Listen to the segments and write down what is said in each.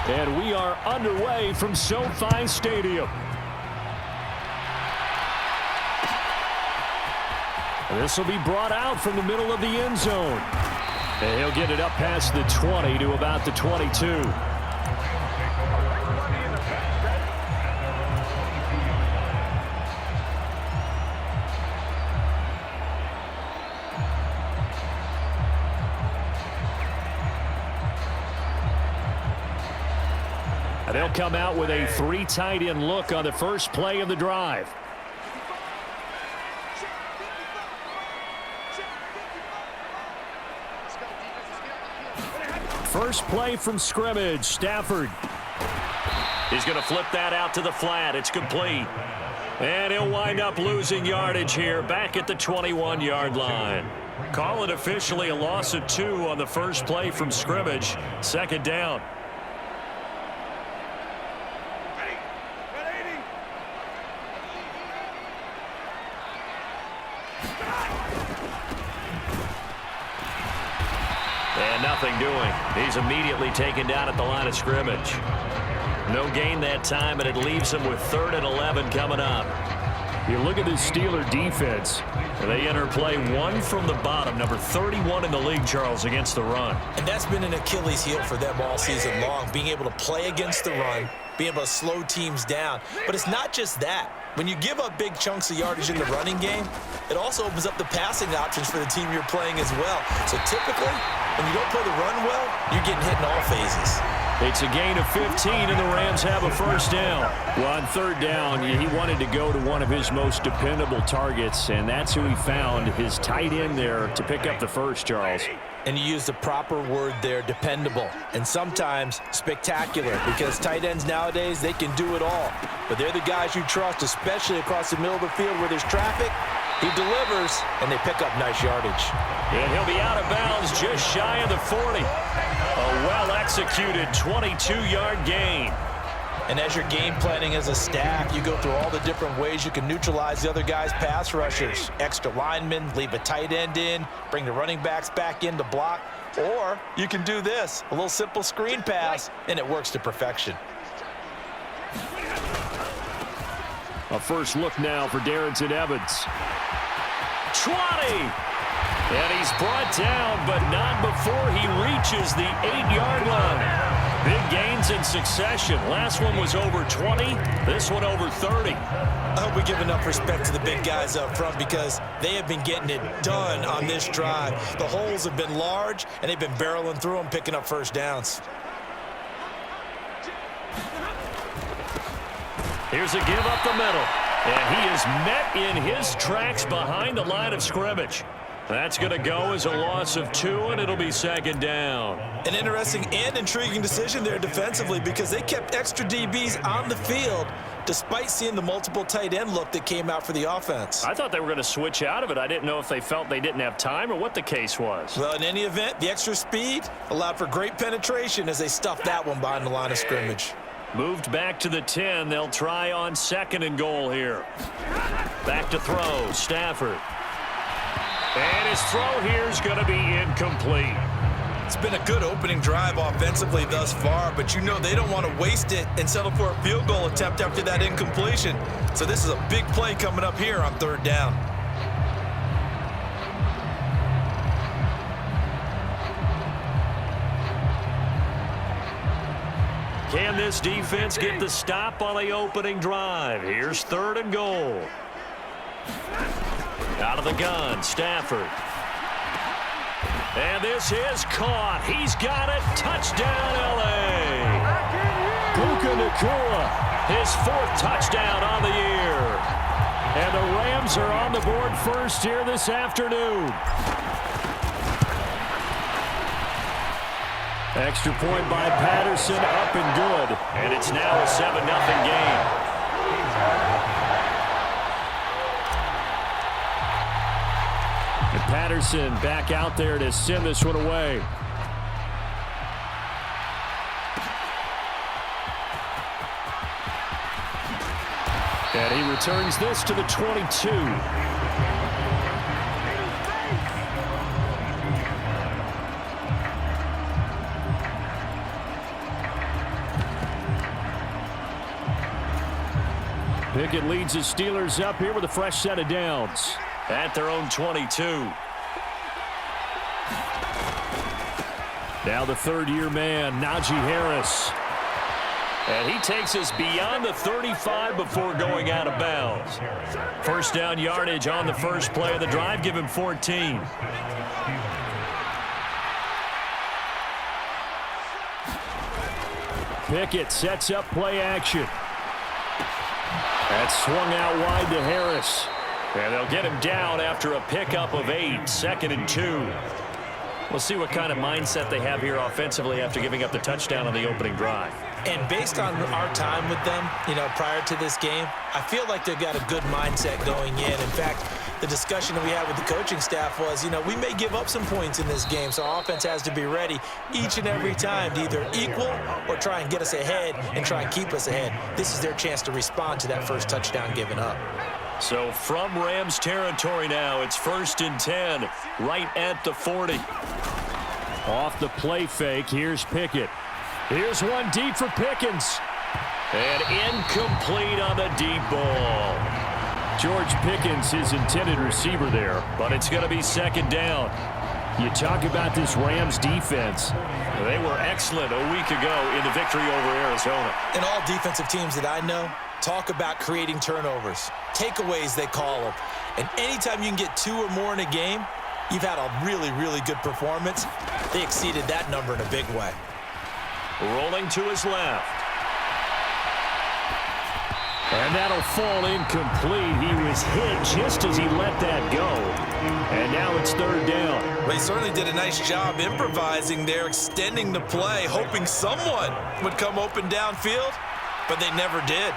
And we are underway from SoFi Stadium. This will be brought out from the middle of the end zone. And he'll get it up past the 20 to about the 22. They'll come out with a 3 tight end look on the first play of the drive. First play from scrimmage, Stafford. He's going to flip that out to the flat. It's complete. And he'll wind up losing yardage here back at the 21-yard line. Call it officially a loss of 2 on the first play from scrimmage. Second down. Nothing doing. He's immediately taken down at the line of scrimmage. No gain that time, and it leaves him with 3rd and 11 coming up. You look at this Steeler defense. They enter play 1 from the bottom, number 31 in the league, Charles, against the run. And that's been an Achilles heel for them all season long, being able to play against the run, being able to slow teams down. But it's not just that. When you give up big chunks of yardage in the running game, it also opens up the passing options for the team you're playing as well. So typically, when you don't play the run well, you're getting hit in all phases. It's a gain of 15, and the Rams have a first down. Well, on 3rd down, he wanted to go to one of his most dependable targets, and that's who he found, his tight end there, to pick up the first, Charles. And you use the proper word there, dependable, and sometimes spectacular, because tight ends nowadays, they can do it all. But they're the guys you trust, especially across the middle of the field where there's traffic. He delivers, and they pick up nice yardage. And he'll be out of bounds just shy of the 40. A well-executed 22-yard gain. And as you're game planning as a staff, you go through all the different ways you can neutralize the other guy's pass rushers. Extra linemen, leave a tight end in, bring the running backs back in to block. Or you can do this, a little simple screen pass, and it works to perfection. A first look now for Darrynton Evans. 20! And he's brought down, but not before he reaches the 8-yard line. Big gains in succession. Last one was over 20. This one over 30. I hope we give enough respect to the big guys up front because they have been getting it done on this drive. The holes have been large, and they've been barreling through them, picking up first downs. Here's a give up the middle. And he is met in his tracks behind the line of scrimmage. That's going to go as a loss of 2, and it'll be second down. An interesting and intriguing decision there defensively because they kept extra DBs on the field despite seeing the multiple tight end look that came out for the offense. I thought they were going to switch out of it. I didn't know if they felt they didn't have time or what the case was. Well, in any event, the extra speed allowed for great penetration as they stuffed that one behind the line of scrimmage. Moved back to the 10. They'll try on 2nd and goal here. Back to throw. Stafford. And his throw here is going to be incomplete. It's been a good opening drive offensively thus far, but you know they don't want to waste it and settle for a field goal attempt after that incompletion. So this is a big play coming up here on 3rd down. Can this defense get the stop on the opening drive? Here's 3rd and goal. Out of the gun, Stafford. And this is caught. He's got it. Touchdown, L.A. Puka Nacua, his 4th touchdown on the year. And the Rams are on the board first here this afternoon. Extra point by Patterson, up and good. And it's now a 7-0 game. And Patterson back out there to send this one away. And he returns this to the 22. Pickett leads his Steelers up here with a fresh set of downs. At their own 22. Now the third-year man, Najee Harris. And he takes us beyond the 35 before going out of bounds. First down yardage on the first play of the drive. Give him 14. Pickett sets up play action. That's swung out wide to Harris. And they'll get him down after a pickup of 8, 2nd and 2. We'll see what kind of mindset they have here offensively after giving up the touchdown on the opening drive. And based on our time with them, prior to this game, I feel like they've got a good mindset going in. In fact, the discussion that we had with the coaching staff was, we may give up some points in this game, so our offense has to be ready each and every time to either equal or try and get us ahead and try and keep us ahead. This is their chance to respond to that first touchdown given up. So from Rams territory now, it's 1st and 10, right at the 40. Off the play fake, here's Pickett. Here's one deep for Pickens. And incomplete on the deep ball. George Pickens, his intended receiver there, but it's going to be 2nd down. You talk about this Rams defense. They were excellent a week ago in the victory over Arizona. And all defensive teams that I know talk about creating turnovers. Takeaways, they call them. And anytime you can get 2 or more in a game, you've had a really, really good performance. They exceeded that number in a big way. Rolling to his left. And that'll fall incomplete. He was hit just as he let that go. And now it's 3rd down. Well, he certainly did a nice job improvising there, extending the play, hoping someone would come open downfield, but they never did.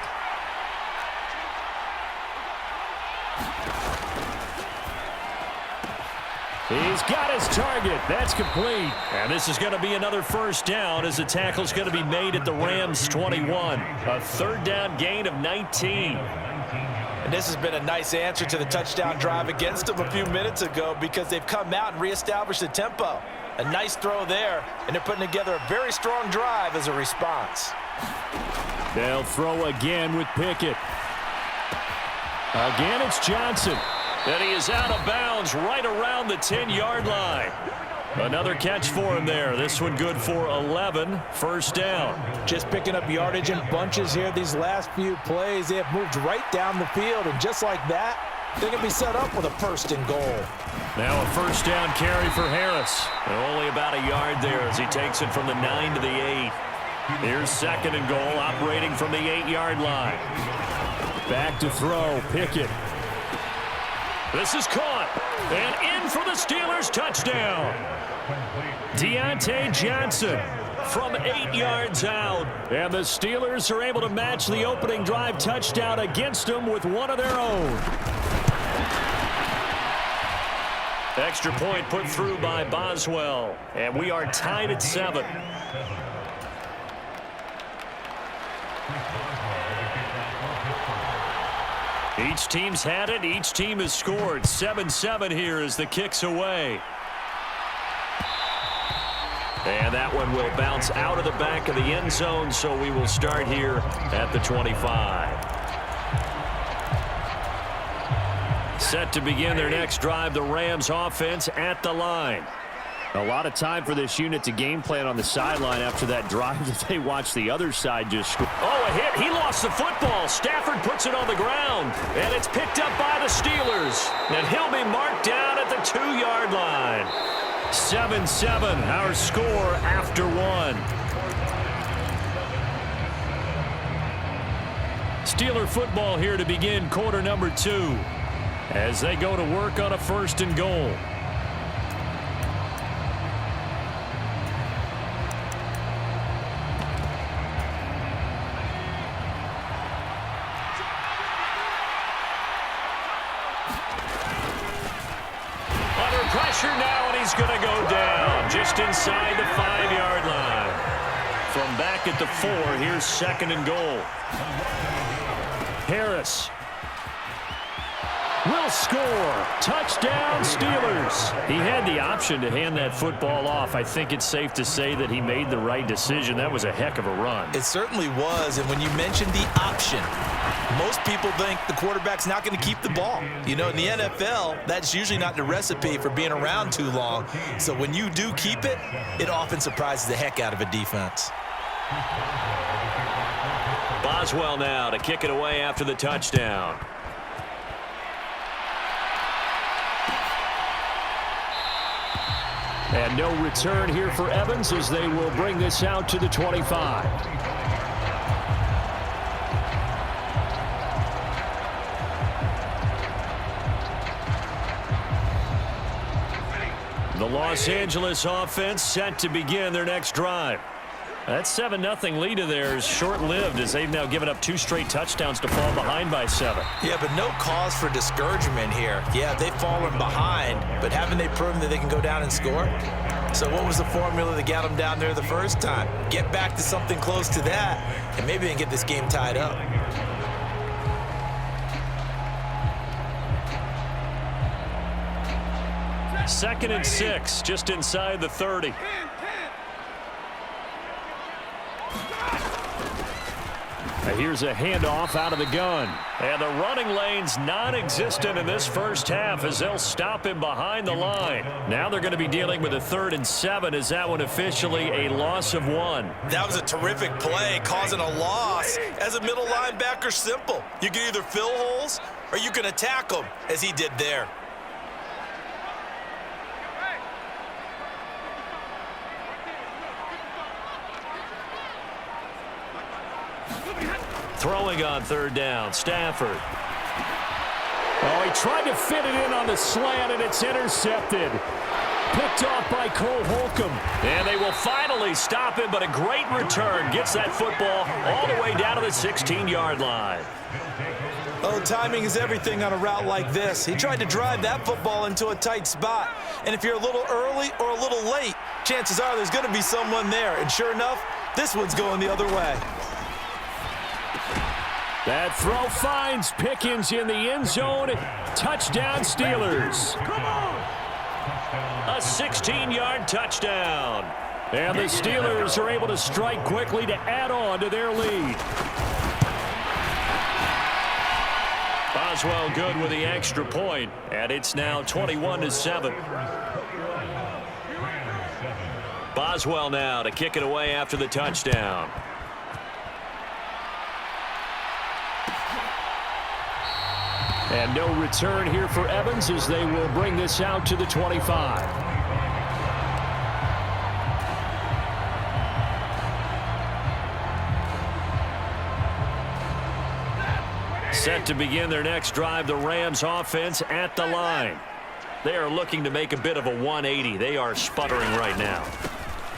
He's got his target. That's complete. And this is going to be another 1st down as the tackle's going to be made at the Rams 21. A 3rd down gain of 19. And this has been a nice answer to the touchdown drive against them a few minutes ago because they've come out and reestablished the tempo. A nice throw there, and they're putting together a very strong drive as a response. They'll throw again with Pickett. Again, it's Johnson. And he is out of bounds right around the 10-yard line. Another catch for him there. This one good for 11. 1st down. Just picking up yardage in bunches here these last few plays. They have moved right down the field, and just like that, they're going to be set up with a 1st and goal. Now a 1st down carry for Harris. And only about a yard there as he takes it from the 9 to the 8. Here's 2nd and goal, operating from the 8-yard line. Back to throw, Pickett. This is caught, and in for the Steelers touchdown. Deontay Johnson from 8 yards out. And the Steelers are able to match the opening drive touchdown against them with one of their own. Extra point put through by Boswell, and we are tied at 7. Each team's had it. Each team has scored. 7-7 here as the kick's away. And that one will bounce out of the back of the end zone, so we will start here at the 25. Set to begin their next drive, the Rams offense at the line. A lot of time for this unit to game plan on the sideline after that drive that they watched the other side just score. Oh, a hit. He lost the football. Stafford puts it on the ground, and it's picked up by the Steelers. And he'll be marked down at the 2-yard line. 7-7, our score after 1. Steeler football here to begin quarter number 2 as they go to work on a 1st and goal. Pressure now, and he's going to go down just inside the 5-yard line. From back at the 4, here's 2nd and goal. Harris. will score. Touchdown, Steelers. He had the option to hand that football off. I think it's safe to say that he made the right decision. That was a heck of a run. It certainly was, and when you mentioned the option, most people think the quarterback's not going to keep the ball. You know, in the NFL, that's usually not the recipe for being around too long. So when you do keep it, it often surprises the heck out of a defense. Boswell now to kick it away after the touchdown. And no return here for Evans as they will bring this out to the 25. The Los Angeles offense set to begin their next drive. That 7-0 lead of theirs short-lived as they've now given up 2 straight touchdowns to fall behind by 7. Yeah, but no cause for discouragement here. Yeah, they've fallen behind, but haven't they proven that they can go down and score? So what was the formula that got them down there the first time? Get back to something close to that, and maybe they can get this game tied up. Second and 6, just inside the 30. Here's a handoff out of the gun. And the running lane's non-existent in this first half as they'll stop him behind the line. Now they're going to be dealing with a 3rd and 7 as that one officially a loss of 1. That was a terrific play, causing a loss. As a middle linebacker, simple. You can either fill holes or you can attack them, as he did there. Throwing on 3rd down, Stafford. Oh, he tried to fit it in on the slant, and it's intercepted. Picked off by Cole Holcomb. And they will finally stop him, but a great return. Gets that football all the way down to the 16-yard line. Oh, timing is everything on a route like this. He tried to drive that football into a tight spot. And if you're a little early or a little late, chances are there's going to be someone there. And sure enough, this one's going the other way. That throw finds Pickens in the end zone. Touchdown, Steelers. A 16-yard touchdown. And the Steelers are able to strike quickly to add on to their lead. Boswell good with the extra point, and it's now 21-7. Boswell now to kick it away after the touchdown. And no return here for Evans as they will bring this out to the 25. Set to begin their next drive, the Rams offense at the line. They are looking to make a bit of a 180. They are sputtering right now.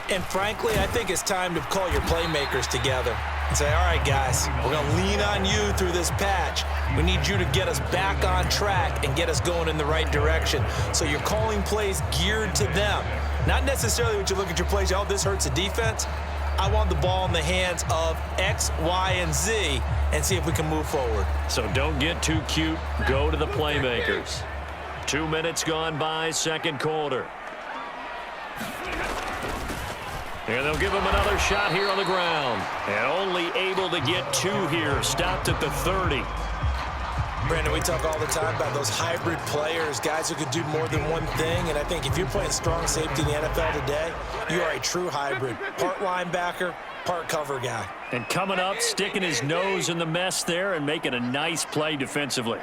And frankly, I think it's time to call your playmakers together and say, all right, guys, we're going to lean on you through this patch. We need you to get us back on track and get us going in the right direction. So you're calling plays geared to them. Not necessarily when you look at your plays, oh, this hurts the defense. I want the ball in the hands of X, Y, and Z and see if we can move forward. So don't get too cute. Go to the playmakers. 2 minutes gone by, second quarter. And they'll give him another shot here on the ground. And only able to get 2 here. Stopped at the 30. Brandon, we talk all the time about those hybrid players, guys who could do more than one thing. And I think if you're playing strong safety in the NFL today, you are a true hybrid. Part linebacker, part cover guy. And coming up, sticking his nose in the mess there and making a nice play defensively.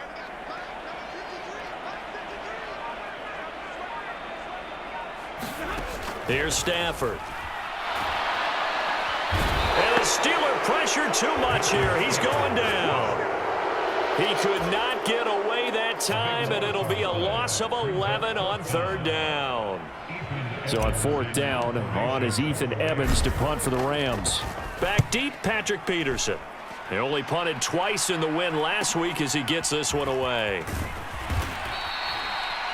Here's Stafford. And the Steeler pressure too much here. He's going down. He could not get away that time, and it'll be a loss of 11 on 3rd down. So on 4th down, on is Ethan Evans to punt for the Rams. Back deep, Patrick Peterson. He only punted twice in the win last week as he gets this one away.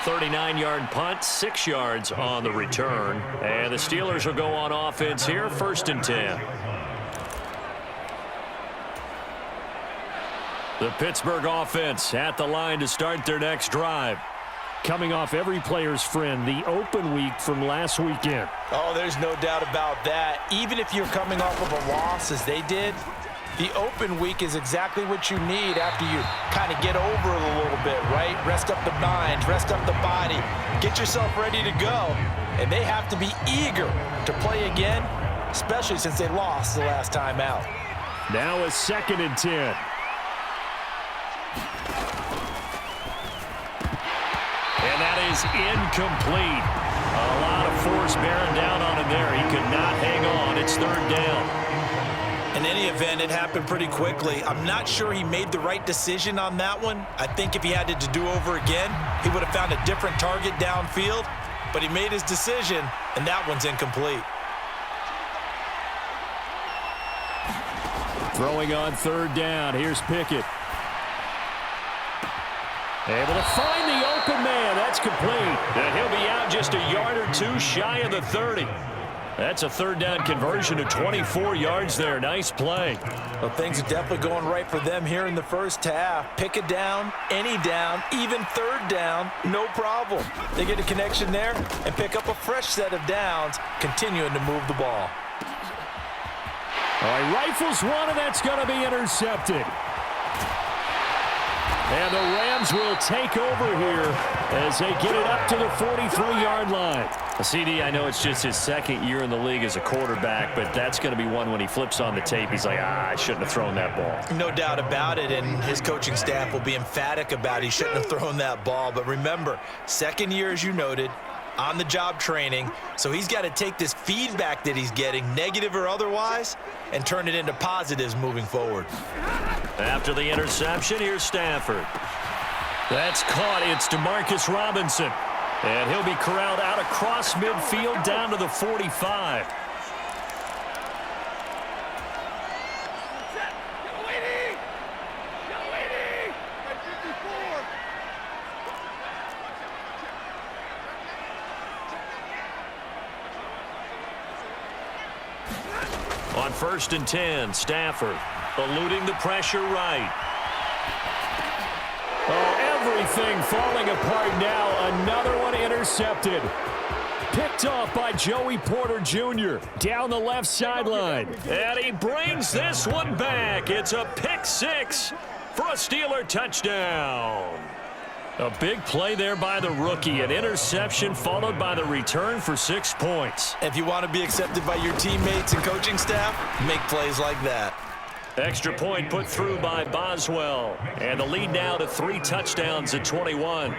39-yard punt, 6 yards on the return. And the Steelers will go on offense here, 1st and 10. The Pittsburgh offense at the line to start their next drive. Coming off every player's friend, the open week from last weekend. Oh, there's no doubt about that. Even if you're coming off of a loss as they did, the open week is exactly what you need after you kind of get over it a little bit, right? Rest up the mind, rest up the body, get yourself ready to go. And they have to be eager to play again, especially since they lost the last time out. Now a 2nd and 10. And that is incomplete. A lot of force bearing down on him there. He could not hang on. It's 3rd down. In any event, it happened pretty quickly. I'm not sure he made the right decision on that one. I think if he had to do over again, he would have found a different target downfield. But he made his decision, and that one's incomplete. Throwing on 3rd down. Here's Pickett. Able to find the open man. That's complete. And he'll be out just a yard or two shy of the 30. That's a 3rd down conversion to 24 yards there. Nice play. Well, things are definitely going right for them here in the first half. Pick a down, any down, even 3rd down, no problem. They get a connection there and pick up a fresh set of downs, continuing to move the ball. All right, rifles one, and that's going to be intercepted. And the Rams will take over here as they get it up to the 43-yard line. CD, I know it's just his 2nd year in the league as a quarterback, but that's going to be one when he flips on the tape. He's like, I shouldn't have thrown that ball. No doubt about it, and his coaching staff will be emphatic about he shouldn't have thrown that ball. But remember, 2nd year, as you noted, on-the-job training, so he's got to take this feedback that he's getting, negative or otherwise, and turn it into positives moving forward. After the interception, here's Stafford. That's caught. It's Demarcus Robinson. And he'll be corralled out across midfield down to the 45. On 1st and 10, Stafford eluding the pressure right. Oh, everything falling apart now. Another one intercepted. Picked off by Joey Porter Jr. down the left sideline. And he brings this one back. It's a pick 6 for a Steeler touchdown. A big play there by the rookie. An interception followed by the return for 6 points. If you want to be accepted by your teammates and coaching staff, make plays like that. Extra point put through by Boswell. And the lead now to 3 touchdowns at 21.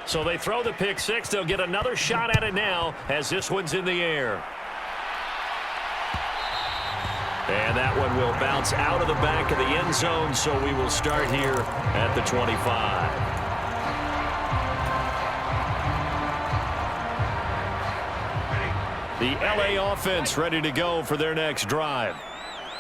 So they throw the pick 6. They'll get another shot at it now as this one's in the air. And that one will bounce out of the back of the end zone, so we will start here at the 25. The LA offense ready to go for their next drive.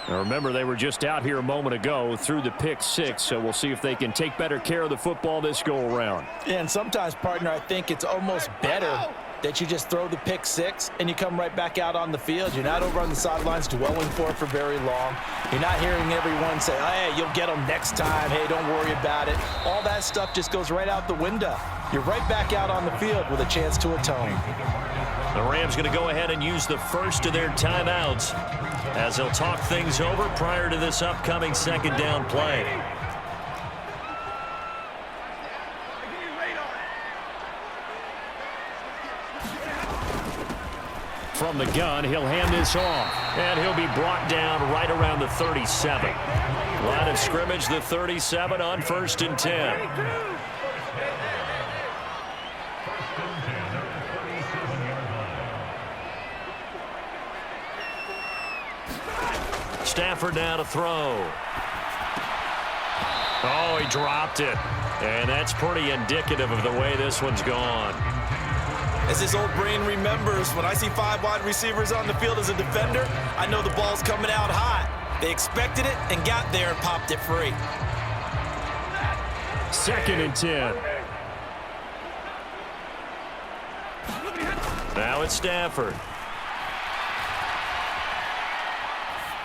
Now remember, they were just out here a moment ago through the pick 6, so we'll see if they can take better care of the football this go-around. Yeah, and sometimes, partner, I think it's almost better that you just throw the pick 6 and you come right back out on the field. You're not over on the sidelines dwelling for it for very long. You're not hearing everyone say, hey, you'll get them next time. Hey, don't worry about it. All that stuff just goes right out the window. You're right back out on the field with a chance to atone. The Rams going to go ahead and use the first of their timeouts as they'll talk things over prior to this upcoming 2nd down play. From the gun, he'll hand this off, and he'll be brought down right around the 37. Line of scrimmage, the 37 on 1st and 10. Stafford now to throw. Oh, he dropped it. And that's pretty indicative of the way this one's gone. As his old brain remembers, when I see 5 wide receivers on the field as a defender, I know the ball's coming out hot. They expected it and got there and popped it free. 2nd and 10. Now it's Stafford.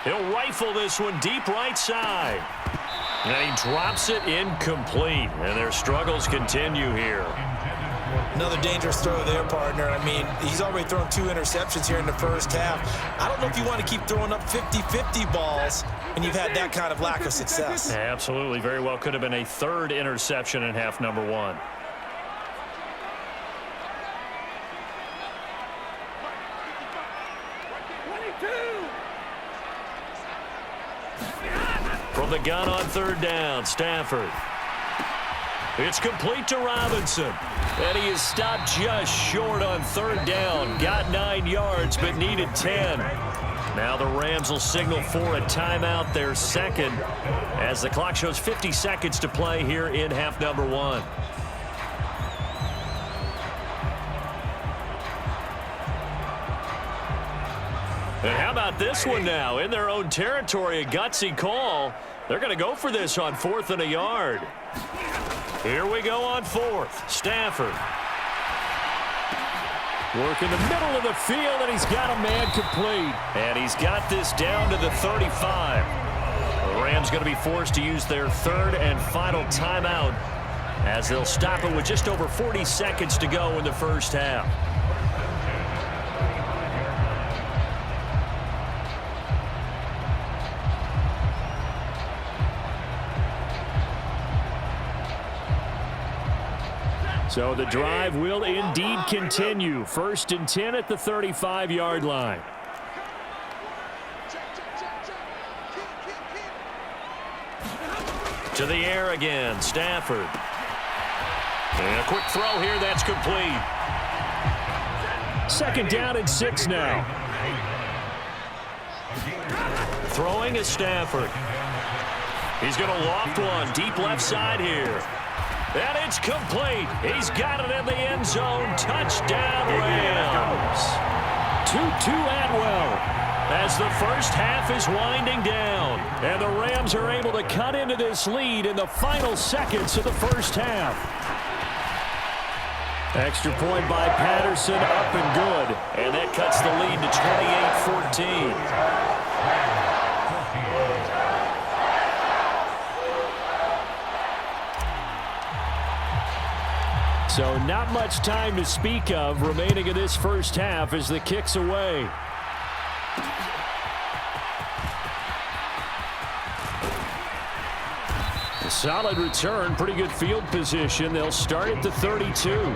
He'll rifle this one deep right side. And he drops it incomplete. And their struggles continue here. Another dangerous throw there, partner. I mean, he's already thrown 2 interceptions here in the first half. I don't know if you want to keep throwing up 50-50 balls when you've had that kind of lack of success. Absolutely. Very well could have been a 3rd interception in half number 1. From the gun on 3rd down, Stafford. It's complete to Robinson. And he is stopped just short on 3rd down. Got 9 yards, but needed 10. Now the Rams will signal for a timeout, their 2nd, as the clock shows 50 seconds to play here in half number 1. And how about this one now? In their own territory, a gutsy call. They're going to go for this on 4th and a yard. Here we go on 4th. Stafford. Work in the middle of the field, and he's got a man complete. And he's got this down to the 35. The Rams going to be forced to use their 3rd and final timeout as they'll stop it with just over 40 seconds to go in the first half. So the drive will indeed continue. 1st and 10 at the 35-yard line. To the air again, Stafford. And a quick throw here, that's complete. 2nd down and 6 now. Throwing is Stafford. He's going to loft one deep left side here. And it's complete. He's got it in the end zone. Touchdown, Rams. 2-2 Atwell as the first half is winding down. And the Rams are able to cut into this lead in the final seconds of the first half. Extra point by Patterson, up and good. And that cuts the lead to 28-14. So not much time to speak of remaining in this first half as the kick's away. A solid return, pretty good field position. They'll start at the 32.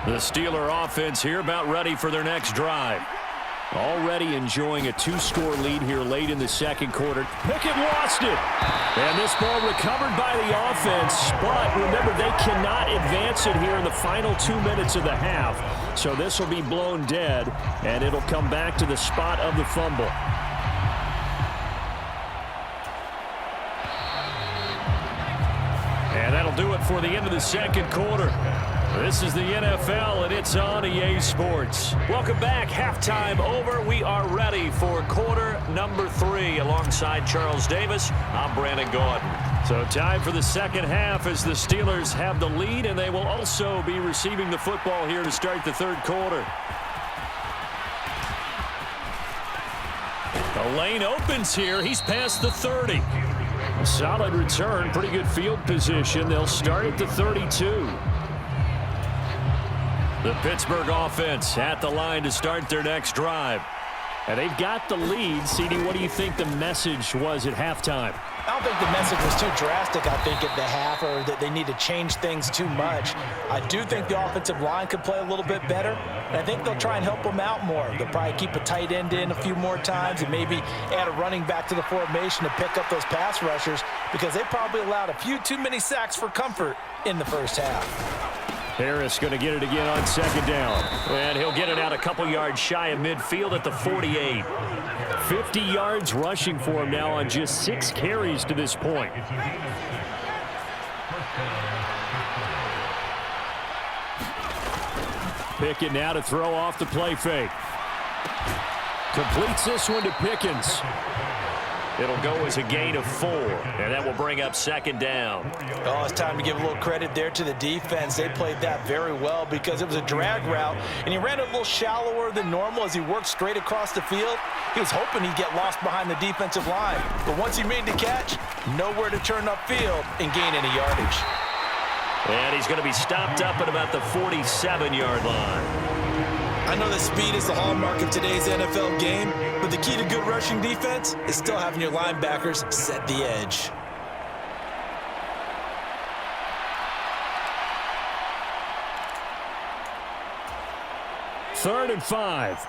The Steeler offense here about ready for their next drive. Already enjoying a 2-score lead here late in the 2nd quarter. Pickett lost it. And this ball recovered by the offense. But remember, they cannot advance it here in the final 2 minutes of the half. So this will be blown dead, and it'll come back to the spot of the fumble. And that'll do it for the end of the 2nd quarter. This is the NFL, and it's on EA Sports. Welcome back. Halftime over. We are ready for quarter number 3. Alongside Charles Davis, I'm Brandon Gordon. So time for the 2nd half as the Steelers have the lead, and they will also be receiving the football here to start the 3rd quarter. The lane opens here. He's past the 30. A solid return, pretty good field position. They'll start at the 32. The Pittsburgh offense at the line to start their next drive. And they've got the lead. CD, what do you think the message was at halftime? I don't think the message was too drastic, I think, at the half, or that they need to change things too much. I do think the offensive line could play a little bit better, and I think they'll try and help them out more. They'll probably keep a tight end in a few more times and maybe add a running back to the formation to pick up those pass rushers, because they probably allowed a few too many sacks for comfort in the first half. Harris going to get it again on 2nd down. And he'll get it out a couple yards shy of midfield at the 48. 50 yards rushing for him now on just 6 carries to this point. Pickett now to throw off the play fake. Completes this one to Pickens. It'll go as a gain of 4, and that will bring up second down. Oh, it's time to give a little credit there to the defense. They played that very well because it was a drag route, and he ran a little shallower than normal as he worked straight across the field. He was hoping he'd get lost behind the defensive line, but once he made the catch, nowhere to turn upfield and gain any yardage. And he's going to be stopped up at about the 47-yard line. I know that speed is the hallmark of today's NFL game, but the key to good rushing defense is still having your linebackers set the edge. Third and 5.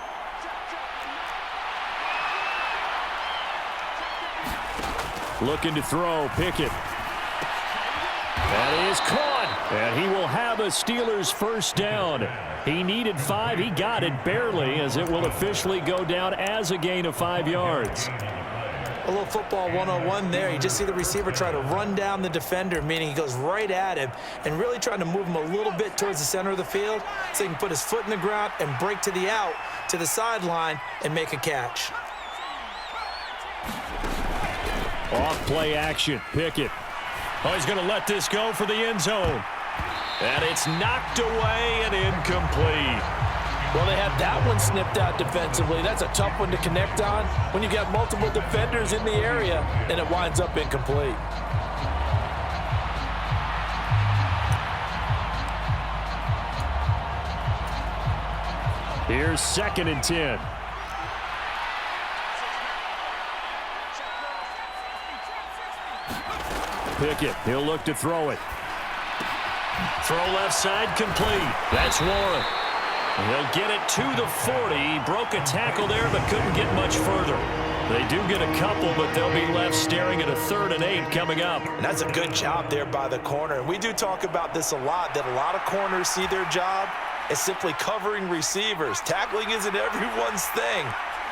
Looking to throw, Pickett. That is caught, and he will have a Steelers first down. He needed 5. He got it barely, as it will officially go down as a gain of 5 yards. A little football 101 there. You just see the receiver try to run down the defender, meaning he goes right at him and really trying to move him a little bit towards the center of the field so he can put his foot in the ground and break to the out, to the sideline, and make a catch. Off play action, Pickett. Oh, he's going to let this go for the end zone. And it's knocked away and incomplete. Well, they had that one snipped out defensively. That's a tough one to connect on when you got multiple defenders in the area, and it winds up incomplete. Here's 2nd and 10. Pickett, he'll look to throw it. Throw left side, complete. That's Warren. He'll get it to the 40. He broke a tackle there, but couldn't get much further. They do get a couple, but they'll be left staring at a 3rd and 8 coming up. And that's a good job there by the corner. We do talk about this a lot, that a lot of corners see their job as simply covering receivers. Tackling isn't everyone's thing.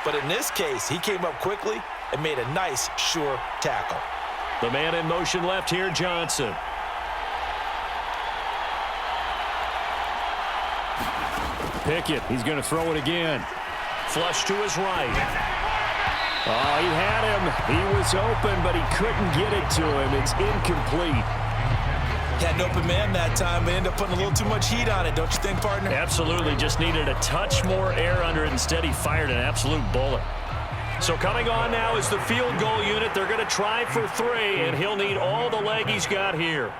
But in this case, he came up quickly and made a nice, sure tackle. The man in motion left here, Johnson. Pickett, he's going to throw it again. Flush to his right. Oh, he had him. He was open, but he couldn't get it to him. It's incomplete. Had an open man that time, but ended up putting a little too much heat on it, don't you think, partner? Absolutely. Just needed a touch more air under it. Instead, he fired an absolute bullet. So coming on now is the field goal unit. They're going to try for 3, and he'll need all the leg he's got here.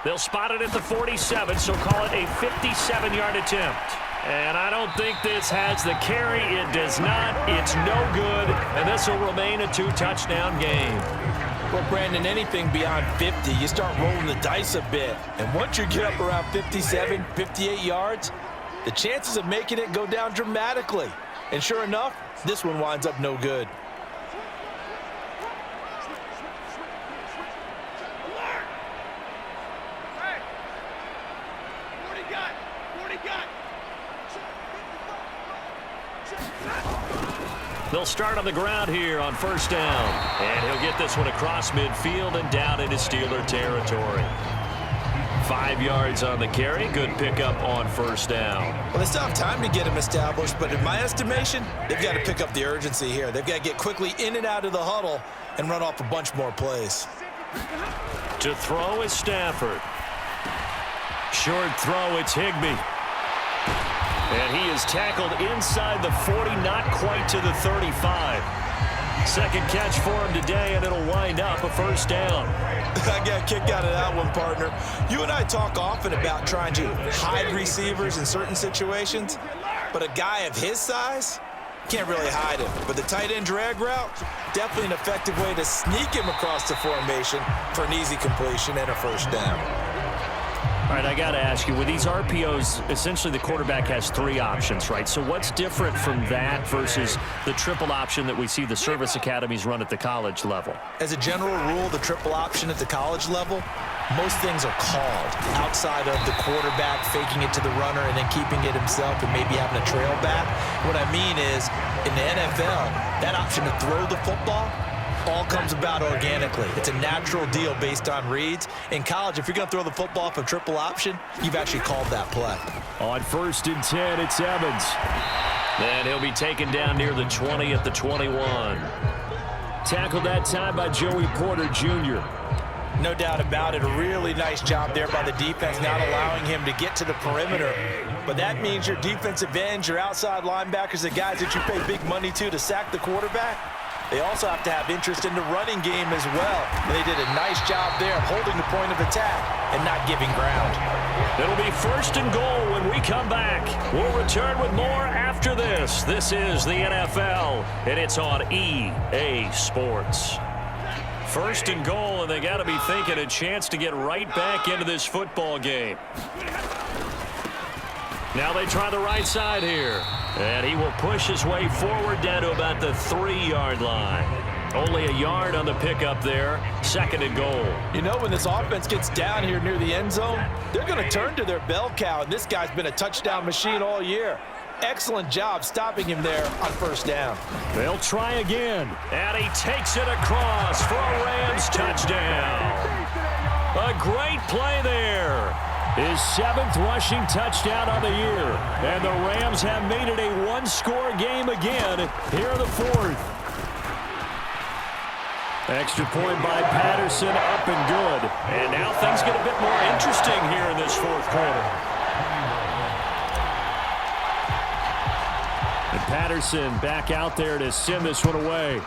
They'll spot it at the 47, so call it a 57-yard attempt. And I don't think this has the carry. It does not. It's no good, and this will remain a 2-touchdown game. Well, Brandon, anything beyond 50, you start rolling the dice a bit. And once you get up around 57, 58 yards, the chances of making it go down dramatically. And sure enough, this one winds up no good. They'll start on the ground here on 1st down. And he'll get this one across midfield and down into Steeler territory. 5 yards on the carry. Good pickup on 1st down. Well, they still have time to get him established, but in my estimation, they've got to pick up the urgency here. They've got to get quickly in and out of the huddle and run off a bunch more plays. To throw is Stafford. Short throw, it's Higbee. And he is tackled inside the 40, not quite to the 35. Second catch for him today, and it'll wind up a 1st down. I got a kick out of that one, partner. You and I talk often about trying to hide receivers in certain situations, but a guy of his size can't really hide him. But the tight end drag route, definitely an effective way to sneak him across the formation for an easy completion and a 1st down. All right, I got to ask you, with these RPOs, essentially the quarterback has 3 options, right? So what's different from that versus the triple option that we see the service academies run at the college level? As a general rule, the triple option at the college level, most things are called outside of the quarterback faking it to the runner and then keeping it himself and maybe having a trail back. What I mean is, in the NFL, that option to throw the football all comes about organically. It's a natural deal based on reads. In college, if you're going to throw the football off a triple option, you've actually called that play. On 1st and 10, it's Evans. And he'll be taken down near the 20 at the 21. Tackled that time by Joey Porter Jr. No doubt about it. A really nice job there by the defense, not allowing him to get to the perimeter. But that means your defensive ends, your outside linebackers, the guys that you pay big money to sack the quarterback, they also have to have interest in the running game as well. And they did a nice job there of holding the point of attack and not giving ground. It'll be 1st and goal when we come back. We'll return with more after this. This is the NFL, and it's on EA Sports. 1st and goal, and they got to be thinking a chance to get right back into this football game. Now they try the right side here. And he will push his way forward down to about the 3-yard line. Only a yard on the pickup there. 2nd and goal. You know, when this offense gets down here near the end zone, they're going to turn to their bell cow, and this guy's been a touchdown machine all year. Excellent job stopping him there on 1st down. They'll try again. And he takes it across for a Rams touchdown. A great play there. His 7th rushing touchdown on the year. And the Rams have made it a one-score game again here in the 4th. Extra point by Patterson, up and good. And now things get a bit more interesting here in this 4th quarter. And Patterson back out there to send this one away.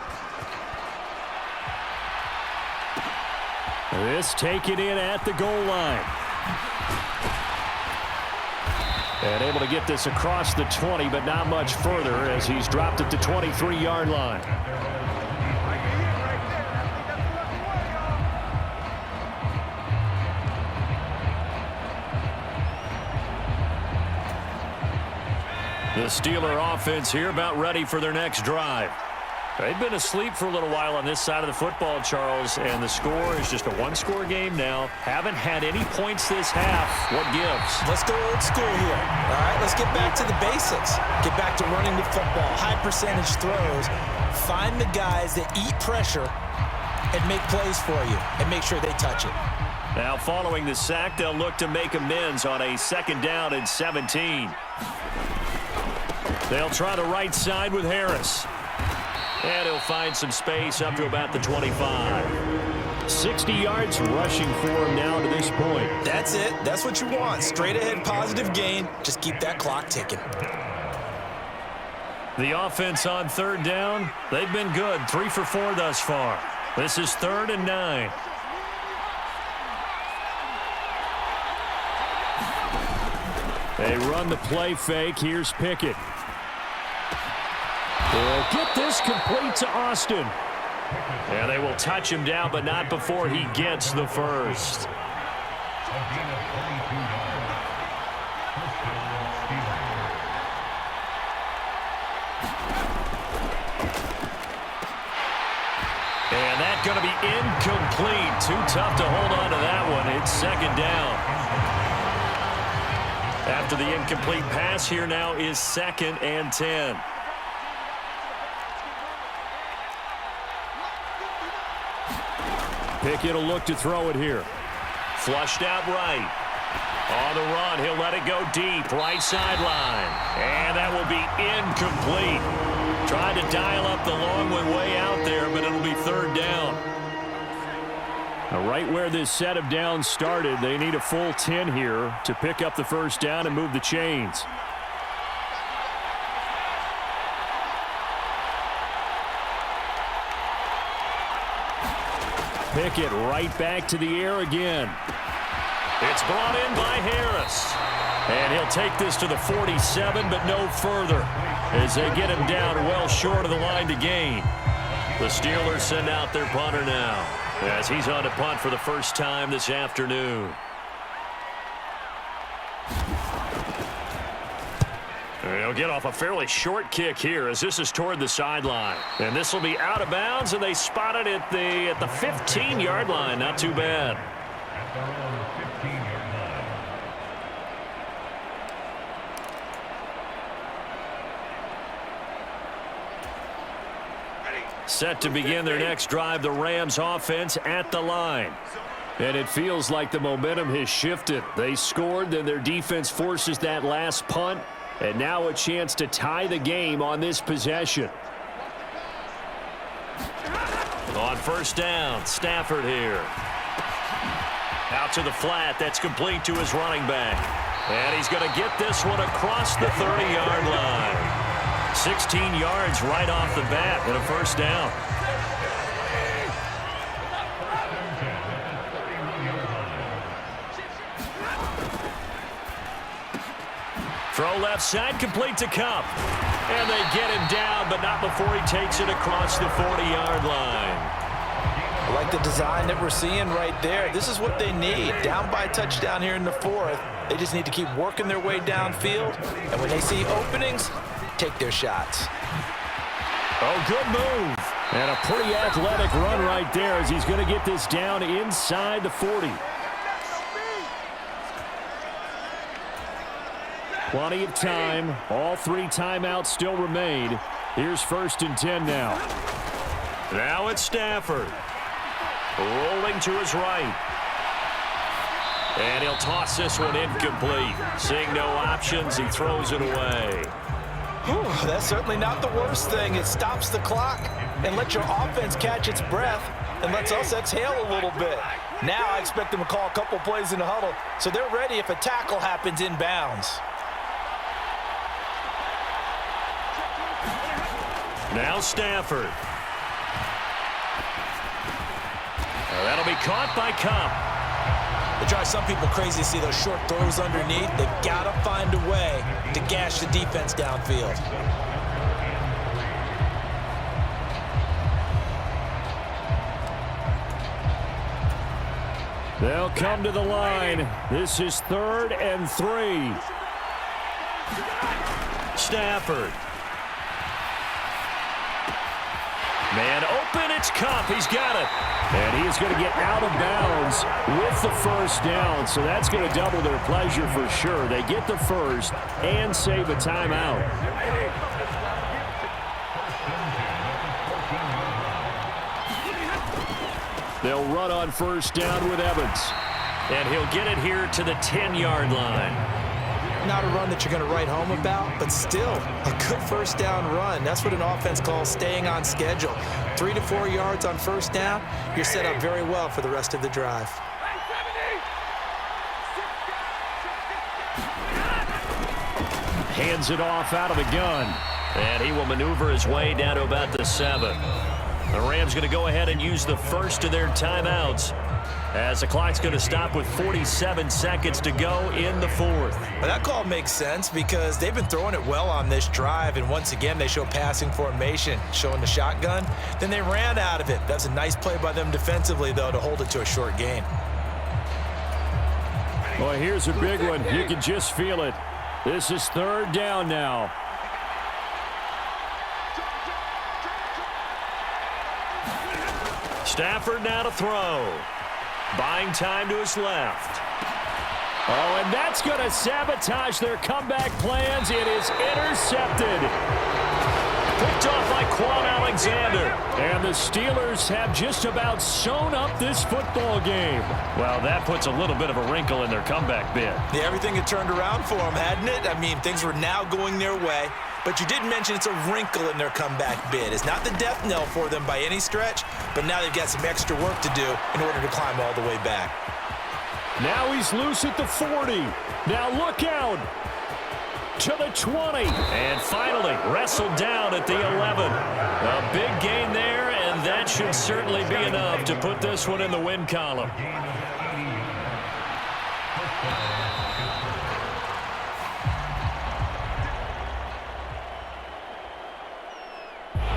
This taken in at the goal line. And able to get this across the 20, but not much further as he's dropped at the 23-yard line. The Steeler offense here about ready for their next drive. They've been asleep for a little while on this side of the football, Charles, and the score is just a one-score game now. Haven't had any points this half. What gives? Let's go old school here. All right, let's get back to the basics. Get back to running the football, high percentage throws. Find the guys that eat pressure and make plays for you and make sure they touch it. Now following the sack, they'll look to make amends on a 2nd down and 17. They'll try the right side with Harris. And he'll find some space up to about the 25. 60 yards rushing for him now to this point. That's it. That's what you want. Straight ahead positive gain. Just keep that clock ticking. The offense on 3rd down, they've been good. 3 for 4 thus far. This is 3rd and 9. They run the play fake. Here's Pickett. They'll get this complete to Austin. And they will touch him down, but not before he gets the first. And that's going to be incomplete. Too tough to hold on to that one. It's 2nd down. After the incomplete pass, here now is 2nd and 10. Pickett will look to throw it here. Flushed out right. On the run, he'll let it go deep. Right sideline. And that will be incomplete. Tried to dial up the long one way out there, but it'll be 3rd down. Now, right where this set of downs started, they need a full 10 here to pick up the 1st down and move the chains. Pickett right back to the air again. It's brought in by Harris. And he'll take this to the 47, but no further as they get him down well short of the line to gain. The Steelers send out their punter now as he's on to punt for the first time this afternoon. He'll get off a fairly short kick here as this is toward the sideline. And this will be out of bounds, and they spot it at the 15-yard line. Not too bad. Set to begin their next drive, the Rams offense at the line. And it feels like the momentum has shifted. They scored, then their defense forces that last punt. And now a chance to tie the game on this possession. On first down, Stafford here. Out to the flat. That's complete to his running back. And he's going to get this one across the 30-yard line. 16 yards right off the bat and a first down. Throw left side, complete to Kupp. And they get him down, but not before he takes it across the 40-yard line. I like the design that we're seeing right there. This is what they need. Down by a touchdown here in the fourth. They just need to keep working their way downfield. And when they see openings, take their shots. Oh, good move. And a pretty athletic run right there as he's going to get this down inside the 40. Plenty of time. All 3 timeouts still remain. Here's 1st and 10 now. Now it's Stafford. Rolling to his right. And he'll toss this one incomplete. Seeing no options, he throws it away. Whew, that's certainly not the worst thing. It stops the clock and lets your offense catch its breath and lets us exhale a little bit. Now I expect them to call a couple plays in the huddle so they're ready if a tackle happens inbounds. Now Stafford. That'll be caught by Kupp. It drives some people crazy to see those short throws underneath. They've got to find a way to gash the defense downfield. They'll come to the line. This is 3rd and 3. Stafford. Man open, it's Kupp. He's got it. And he is going to get out of bounds with the first down, so that's going to double their pleasure for sure. They get the first and save a timeout. They'll run on first down with Evans. And he'll get it here to the 10-yard line. Not a run that you're going to write home about, but still a good first down run. That's what an offense calls staying on schedule. 3 to 4 yards on first down, you're set up very well for the rest of the drive. Hands it off out of the gun. And he will maneuver his way down to about the 7. The Rams going to go ahead and use the first of their timeouts as the clock's going to stop with 47 seconds to go in the 4th. Well, that call makes sense because they've been throwing it well on this drive, and once again they show passing formation, showing the shotgun. Then they ran out of it. That's a nice play by them defensively, though, to hold it to a short gain. Well, here's a big one. You can just feel it. This is 3rd down now. Stafford now to throw. Buying time to his left. Oh, and that's going to sabotage their comeback plans. It is intercepted. Picked off by Quan Alexander. And the Steelers have just about sewn up this football game. Well, that puts a little bit of a wrinkle in their comeback bid. Yeah, everything had turned around for them, hadn't it? I mean, things were now going their way. But you did mention it's a wrinkle in their comeback bid. It's not the death knell for them by any stretch, but now they've got some extra work to do in order to climb all the way back. Now he's loose at the 40. Now look out to the 20. And finally wrestled down at the 11. A big gain there, and that should certainly be enough to put this one in the win column.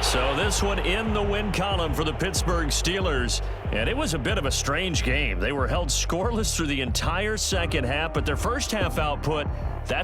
So this one in the win column for the Pittsburgh Steelers. And it was a bit of a strange game. They were held scoreless through the entire second half, but their first half output, that